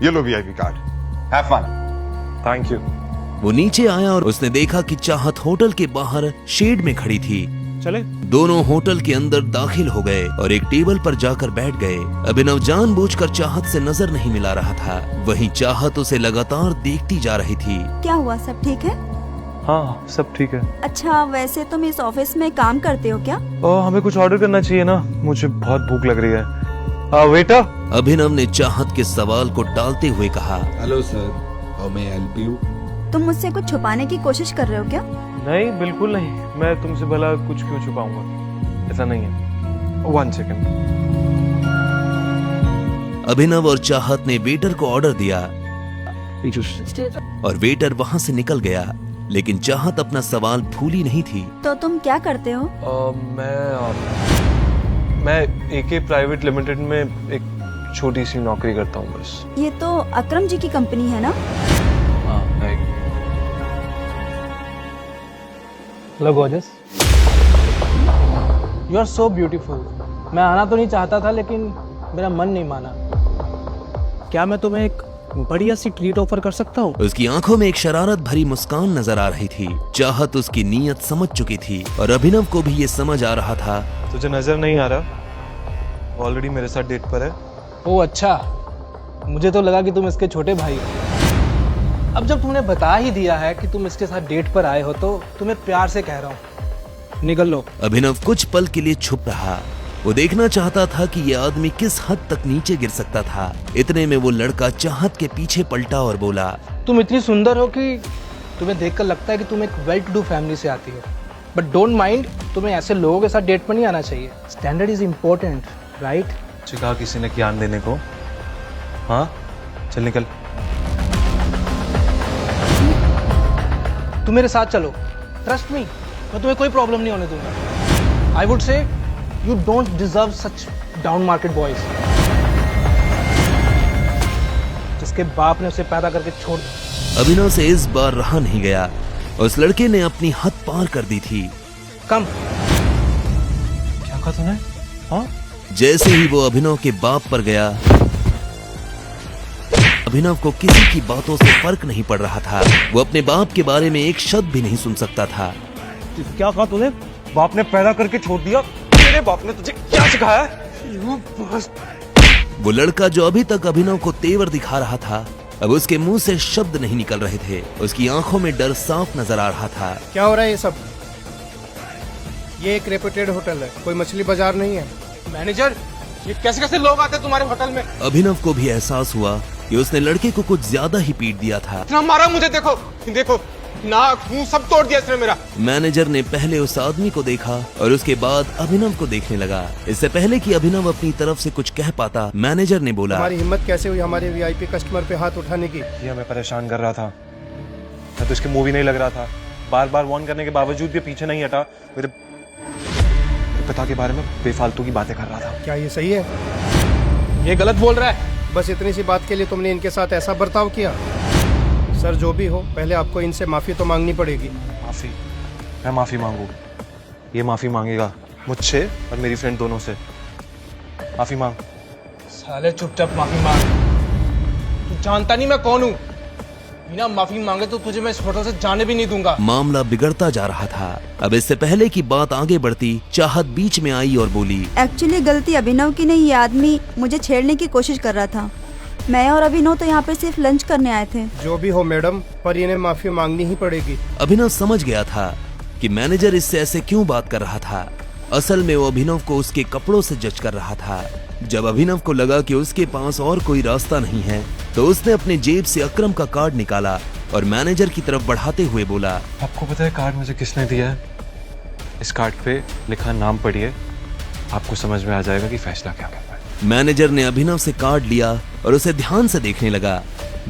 ये लो VIP card, have fun. Thank you. वो नीचे आया और उसने देखा कि चाहत होटल के बाहर शेड में खड़ी थी। चले। दोनों होटल के अंदर दाखिल हो गए और एक टेबल पर जाकर बैठ गए। अभिनव जानबूझकर चाहत से नजर नहीं मिला रहा था, वहीं चाहत उसे लगातार देखती जा रही थी। क्या हुआ, सब ठीक है? हाँ सब ठीक है। अच्छा, वैसे तुम इस ऑफिस में काम करते हो क्या? हमें कुछ ऑर्डर करना चाहिए ना, मुझे बहुत भूख लग रही है। वेटर। अभिनव ने चाहत के सवाल को टालते हुए कहा, hello sir, how may I help you? तुम मुझसे कुछ छुपाने की कोशिश कर रहे हो क्या? नहीं बिल्कुल नहीं, मैं तुमसे भला कुछ क्यों छुपाऊंगा, ऐसा नहीं है। 1 सेकंड। अभिनव और चाहत ने वेटर को ऑर्डर दिया और वेटर वहाँ से निकल गया, लेकिन चाहत अपना सवाल भूली नहीं थी। तो तुम क्या करते हो? मैं एके प्राइवेट लिमिटेड में एक छोटी सी नौकरी करता हूँ बस। ये तो अकरम जी की कंपनी है ना? हाँ नहीं। Hello gorgeous, you are so beautiful. मैं आना तो नहीं चाहता था लेकिन मेरा मन नहीं माना। क्या मैं तुम्हें एक बढ़िया सी ट्रीट ऑफर कर सकता हूँ? उसकी आंखों में एक शरारत भरी मुस्कान नजर आ रही थी। चाहत उसकी नीयत समझ चुकी थी और अभिनव को भी ये समझ आ रहा था। तुझे नजर नहीं आ रहा, ऑलरेडी मेरे साथ डेट पर है। ओह अच्छा, मुझे तो लगा कि तुम इसके छोटे भाई हो। अब जब तुमने बता ही दिया है कि तुम इसके साथ डेट पर आए हो तो तुम्हें प्यार से कह रहा हूँ, निकल लो। अभिनव कुछ पल के लिए छुप रहा। वो देखना चाहता था कि ये आदमी किस हद तक नीचे गिर सकता था। इतने में वो लड़का चाहत के पीछे पलटा और बोला, तुम इतनी सुंदर हो कि तुम्हें देखकर लगता है कि तुम एक वेल टू डू फैमिली से आती हो। बट डोंट माइंड, तुम्हें ऐसे लोगों के साथ डेट पर नहीं आना चाहिए। Standard is important, right? कहा किसी ने ज्ञान देने को। हाँ चल निकल। तुम मेरे साथ चलो, ट्रस्ट मी, मैं तुम्हें कोई प्रॉब्लम नहीं होने दूंगा। I would say you don't deserve such down market boys, जिसके बाप ने उसे पैदा करके छोड़ दिया। अभिनव से इस बार रहा नहीं गया। उस लड़के ने अपनी हद पार कर दी थी। कम। क्या कहा तूने? हाँ? जैसे ही वो अभिनव के बाप पर गया, अभिनव को किसी की बातों से फर्क नहीं पड़ रहा था। वो अपने बाप के बारे में एक शब्द भी नहीं सुन सकता था। क्या कहा तूने? बाप ने पैदा करके छोड़ दिया? तेरे बाप ने तुझे क्या सिखाया है? वो लड़का जो अभी तक अभिनव को तेवर दिखा रहा था, अब उसके मुंह से शब्द नहीं निकल रहे थे। उसकी आंखों में डर साफ नजर आ रहा था। क्या हो रहा है ये सब? ये एक रेपुटेड होटल है, कोई मछली बाजार नहीं है। मैनेजर, ये कैसे कैसे लोग आते हैं तुम्हारे होटल में? अभिनव को भी एहसास हुआ कि उसने लड़के को कुछ ज्यादा ही पीट दिया था। इतना मारा मुझे, देखो देखो, नाक मुंह सब तोड़ दिया इसने मेरा। मैनेजर ने पहले उस आदमी को देखा और उसके बाद अभिनव को देखने लगा। इससे पहले कि अभिनव अपनी तरफ से कुछ कह पाता, मैनेजर ने बोला, हमारी हिम्मत कैसे हुई हमारे वीआईपी कस्टमर पे हाथ उठाने की? ये हमें परेशान कर रहा था। मैं तो इसके मूवी नहीं लग रहा था। बार बार वार्न करने के बावजूद भी पीछे नहीं हटा। मेरे पिता के बारे में बेफालतू की बातें कर रहा था। क्या ये सही है? ये गलत बोल रहा है। बस इतनी सी बात के लिए तुमने इनके साथ ऐसा बर्ताव किया? सर, जो भी हो, पहले आपको इनसे माफी तो मांगनी पड़ेगी। माफी? मैं माफी मांगू? ये माफी मांगेगा मुझसे और मेरी फ्रेंड दोनों से। माफी मांग। साले चुपचाप माफी मांग। तू जानता नहीं मैं कौन हूँ। बिना माफी मांगे तो तुझे मैं इस होटल से जाने भी नहीं दूंगा। मामला बिगड़ता जा रहा था। अब इससे पहले कि बात आगे बढ़ती, चाहत बीच में आई और बोली, एक्चुअली गलती अभिनव की नहीं, ये आदमी मुझे छेड़ने की कोशिश कर रहा था। मैं और अभिनव तो यहाँ पे सिर्फ लंच करने आए थे। जो भी हो मैडम, पर इन्हें माफी मांगनी ही पड़ेगी। अभिनव समझ गया था कि मैनेजर इससे ऐसे क्यों बात कर रहा था। असल में वो अभिनव को उसके कपड़ों से जज कर रहा था। जब अभिनव को लगा कि उसके पास और कोई रास्ता नहीं है, तो उसने अपने जेब से अकरम का कार्ड निकाला और मैनेजर की तरफ बढ़ाते हुए बोला, आपको पता है कार्ड मुझे किसने दिया है? इस कार्ड पे लिखा नाम पढ़िए, आपको समझ में आ जाएगा कि फैसला क्या करना है। मैनेजर ने अभिनव से कार्ड लिया और उसे ध्यान से देखने लगा।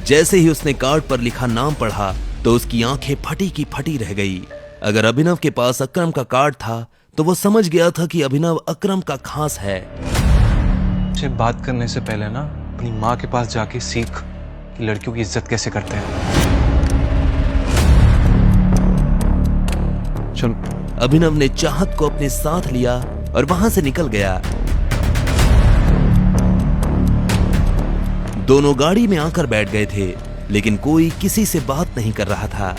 जैसे ही उसने कार्ड पर लिखा नाम पढ़ा तो उसकी आंखें फटी की फटी रह गई। अगर अभिनव के पास अकरम का कार्ड था तो वो समझ गया था कि अभिनव अकरम का खास है। मुझे बात करने से पहले ना अपनी माँ के पास जाके सीख कि लड़कियों की इज्जत कैसे करते हैं। चल। अभिनव ने चाहत को अपने साथ लिया और वहां से निकल गया। दोनों गाड़ी में आकर बैठ गए थे, लेकिन कोई किसी से बात नहीं कर रहा था।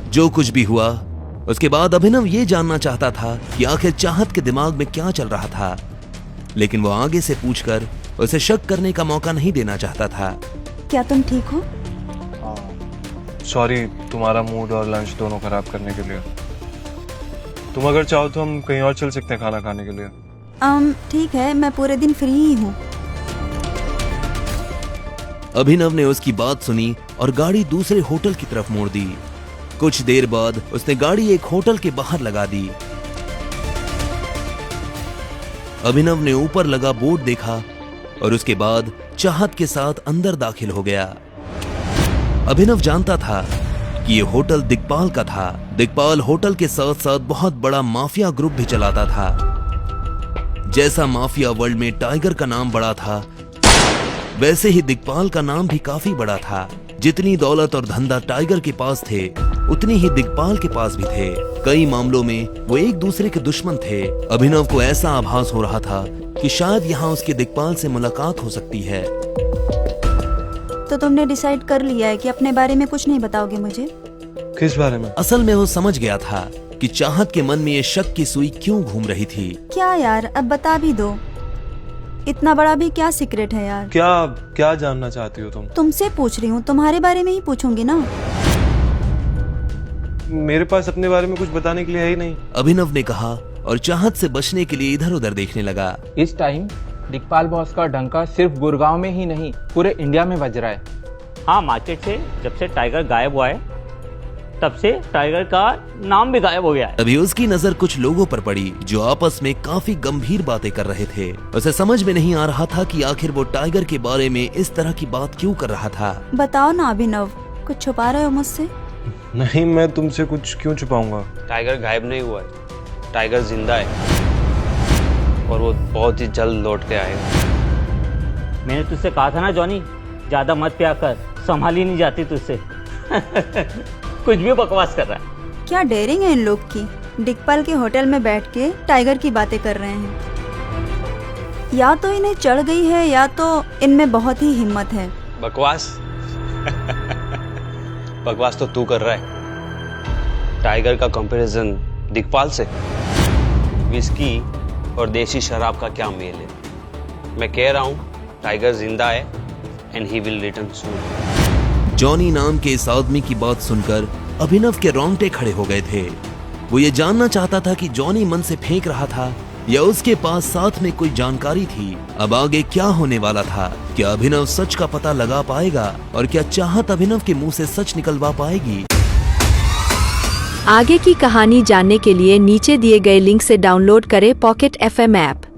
जो कुछ भी हुआ, उसके बाद अभिनव ये जानना चाहता था कि आखिर चाहत के दिमाग में क्या चल रहा था, लेकिन वो आगे से पूछकर उसे शक करने का मौका नहीं देना चाहता था। क्या तुम ठीक हो? सॉरी तुम्हारा मूड और लंच दोनों खराब करने के लिए। तुम अगर चाहो तो हम कहीं और चल सकते हैं खाना खाने के लिए। ठीक है, मैं पूरे दिन फ्री ही हूँ। अभिनव ने उसकी बात सुनी और गाड़ी दूसरे होटल की तरफ मोड़ दी। कुछ देर बाद उसने गाड़ी एक होटल के बाहर लगा दी। अभिनव ने ऊपर लगा बोर्ड देखा और उसके बाद चाहत के साथ अंदर दाखिल हो गया। अभिनव जानता था कि ये होटल दिग्पाल का था। दिग्पाल होटल के साथ साथ बहुत बड़ा माफिया ग्रुप भी चलाता था। जैसा माफिया वर्ल्ड में टाइगर का नाम बड़ा था, वैसे ही दिग्पाल का नाम भी काफी बड़ा था। जितनी दौलत और धंधा टाइगर के पास थे, उतनी ही दिग्पाल के पास भी थे। कई मामलों में वो एक दूसरे के दुश्मन थे। अभिनव को ऐसा आभास हो रहा था कि शायद यहाँ उसके दिग्पाल से मुलाकात हो सकती है। तो तुमने डिसाइड कर लिया है कि अपने बारे में कुछ नहीं बताओगे मुझे? किस बारे में? असल में वो समझ गया था कि चाहत के मन में ये शक की सुई क्यों घूम रही थी। क्या यार, अब बता भी दो। इतना बड़ा भी क्या सीक्रेट है यार? क्या जानना चाहती हो तुम? तुमसे पूछ रही हूँ, तुम्हारे बारे में ही पूछूंगी ना। मेरे पास अपने बारे में कुछ बताने के लिए है ही नहीं। अभिनव ने कहा और चाहत से बचने के लिए इधर उधर देखने लगा। इस टाइम दिग्पाल बॉस का डंका सिर्फ गुड़गांव में ही नहीं, पूरे इंडिया में बज रहा है। हाँ, मार्केट से जब से टाइगर गायब हुआ है, तब से टाइगर का नाम भी गायब हो गया है। अभी उसकी नजर कुछ लोगों पर पड़ी जो आपस में काफी गंभीर बातें कर रहे थे। उसे समझ में नहीं आ रहा था कि आखिर वो टाइगर के बारे में इस तरह की बात क्यों कर रहा था। बताओ ना अभिनव, कुछ छुपा रहे हो मुझसे? नहीं, मैं तुमसे कुछ क्यों छुपाऊंगा। टाइगर गायब नहीं हुआ है, टाइगर जिंदा है और वो बहुत ही जल्द लौट के आएगा। मैंने तुझसे कहा था ना जॉनी, ज्यादा मत प्यार कर, संभाली नहीं जाती तुझसे। कुछ भी बकवास कर रहा है। क्या डेयरिंग है इन लोग की। दिग्पाल के होटल में बैठ के टाइगर की बातें कर रहे हैं। या तो इन्हें चढ़ गई है या तो इनमें बहुत ही हिम्मत है। बकवास? बकवास तो तू कर रहा है। टाइगर का कंपैरिजन दिग्पाल से? विस्की और देसी शराब का क्या मेल है? मैं कह रहा हूँ टाइगर जिंदा है and he will return soon. Johnny नाम के इस आदमी की बात सुनकर अभिनव के रोंगटे खड़े हो गए थे। वो ये जानना चाहता था कि जॉनी मन से फेंक रहा था या उसके पास साथ में कोई जानकारी थी। अब आगे क्या होने वाला था? क्या अभिनव सच का पता लगा पाएगा और क्या चाहत अभिनव के मुंह से सच निकलवा पाएगी? आगे की कहानी जानने के लिए नीचे दिए गए लिंक से डाउनलोड करें पॉकेट FM ऐप।